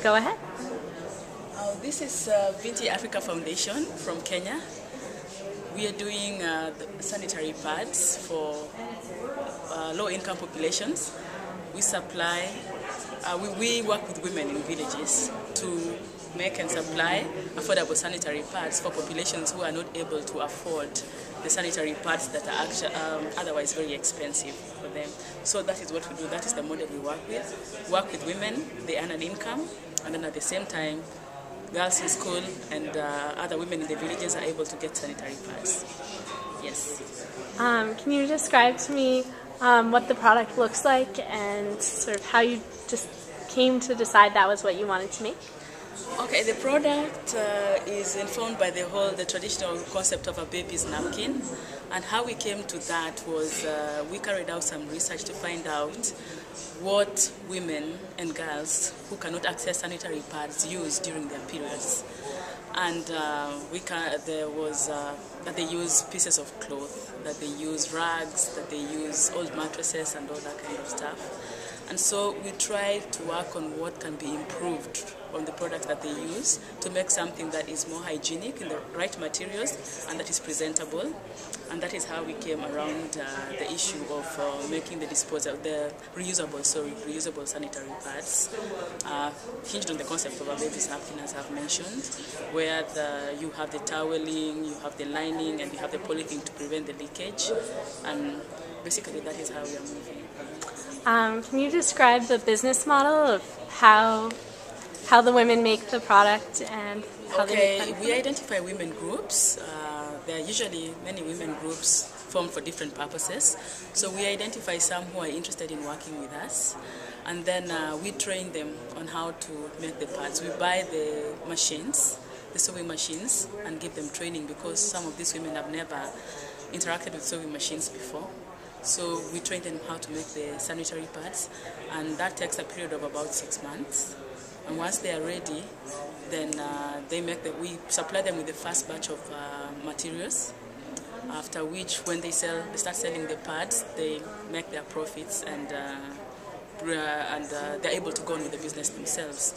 go ahead. This is Binti Africa Foundation from Kenya. We are doing the sanitary pads for low-income populations. We supply, we work with women in villages to make and supply affordable sanitary pads for populations who are not able to afford the sanitary pads that are actually, otherwise very expensive for them. So that is what we do. That is the model we work with. We work with women, they earn an income, and then at the same time, girls in school and other women in the villages are able to get sanitary pads. Yes. Can you describe to me what the product looks like and sort of how you just came to decide that was what you wanted to make? Okay, the product is informed by the traditional concept of a baby's napkin, and how we came to that was we carried out some research to find out what women and girls who cannot access sanitary pads use during their periods. And there was that they use pieces of cloth, that they use rags, that they use old mattresses and all that kind of stuff. And so we tried to work on what can be improved on the products that they use to make something that is more hygienic in the right materials and that is presentable. And that is how we came around the issue of making the reusable sanitary pads, hinged on the concept of a baby's napkin, as I've mentioned, where you have the toweling, you have the lining, and you have the polythene to prevent the leakage. And basically that is how we are moving. Can you describe the business model of how the women make the product and how they make we identify women groups. There are usually many women groups formed for different purposes. So we identify some who are interested in working with us, and then we train them on how to make the pads. We buy the machines, the sewing machines, and give them training because some of these women have never interacted with sewing machines before. So we train them how to make the sanitary pads, and that takes a period of about 6 months. And once they are ready, then we supply them with the first batch of materials, after which when they start selling the pads, they make their profits and they're able to go on with the business themselves.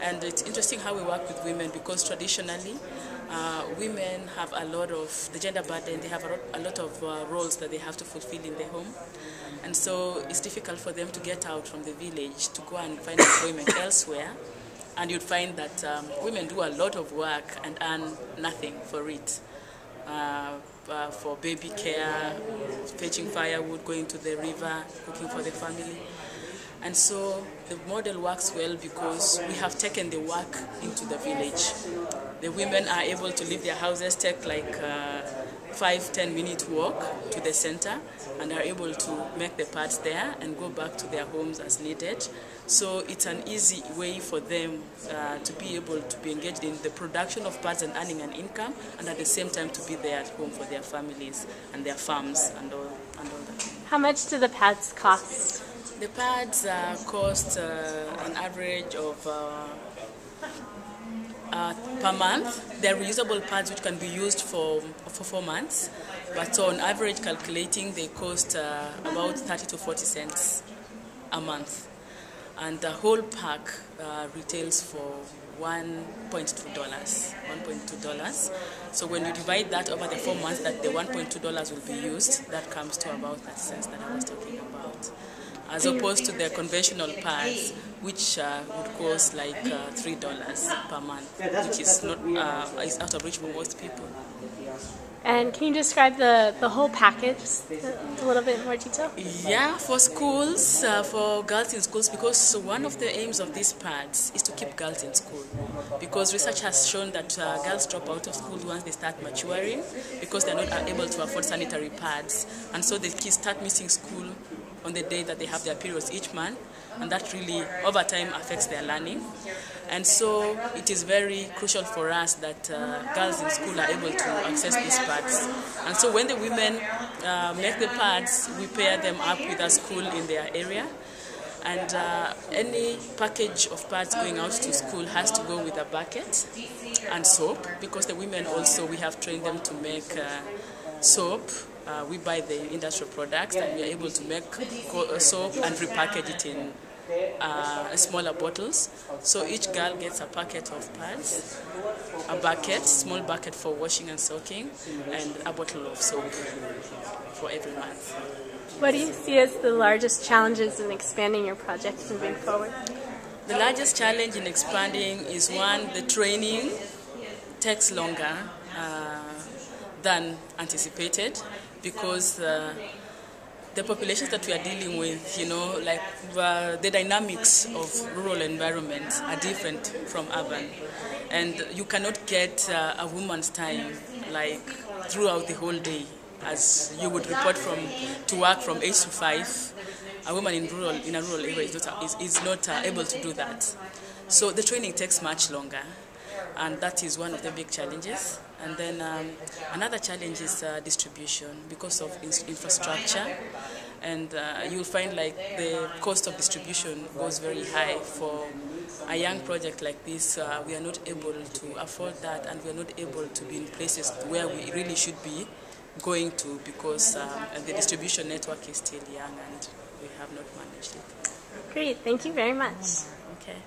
And it's interesting how we work with women because traditionally women have a lot of the gender burden. They have a lot of roles that they have to fulfill in the home, and so it's difficult for them to get out from the village to go and find employment elsewhere. And you'd find that women do a lot of work and earn nothing for it. For baby care, fetching firewood, going to the river, cooking for the family. And so the model works well because we have taken the work into the village. The women are able to leave their houses, take like 5-10 minute walk to the center, and are able to make the pads there and go back to their homes as needed. So it's an easy way for them to be able to be engaged in the production of pads and earning an income, and at the same time to be there at home for their families and their farms and all that. How much do the pads cost? The pads cost an average of per month. They're reusable pads which can be used for 4 months, but so on average calculating they cost about 30 to 40 cents a month. And the whole pack retails for $1.2. So when you divide that over the 4 months that the $1.2 will be used, that comes to about 30 cents that I was talking about. As opposed to the conventional pads, which would cost like $3 per month, which is not is out of reach for most people. And can you describe the whole package a little bit more detail? Yeah, for schools, for girls in schools, because one of the aims of these pads is to keep girls in school. Because research has shown that girls drop out of school once they start maturing because they're not able to afford sanitary pads. And so the kids start missing school on the day that they have their periods each month, and that really over time affects their learning. And so it is very crucial for us that girls in school are able to access these pads. And so when the women make the pads, we pair them up with a school in their area. And any package of pads going out to school has to go with a bucket and soap, because the women also, we have trained them to make soap. We buy the industrial products and we are able to make soap and repackage it in smaller bottles. So each girl gets a packet of pads, a bucket, small bucket for washing and soaking, and a bottle of soap for every month. What do you see as the largest challenges in expanding your project moving forward? The largest challenge in expanding is, one, the training takes longer than anticipated, because the populations that we are dealing with, like the dynamics of rural environment are different from urban, and you cannot get a woman's time like throughout the whole day, as you would report to work from 8 to 5. A woman in a rural area is not able to do that. So the training takes much longer, and that is one of the big challenges. And then another challenge is distribution, because of infrastructure, and you'll find like the cost of distribution goes very high. For a young project like this, we are not able to afford that, and we are not able to be in places where we really should be going to, because the distribution network is still young and we have not managed it. Great, thank you very much. Okay.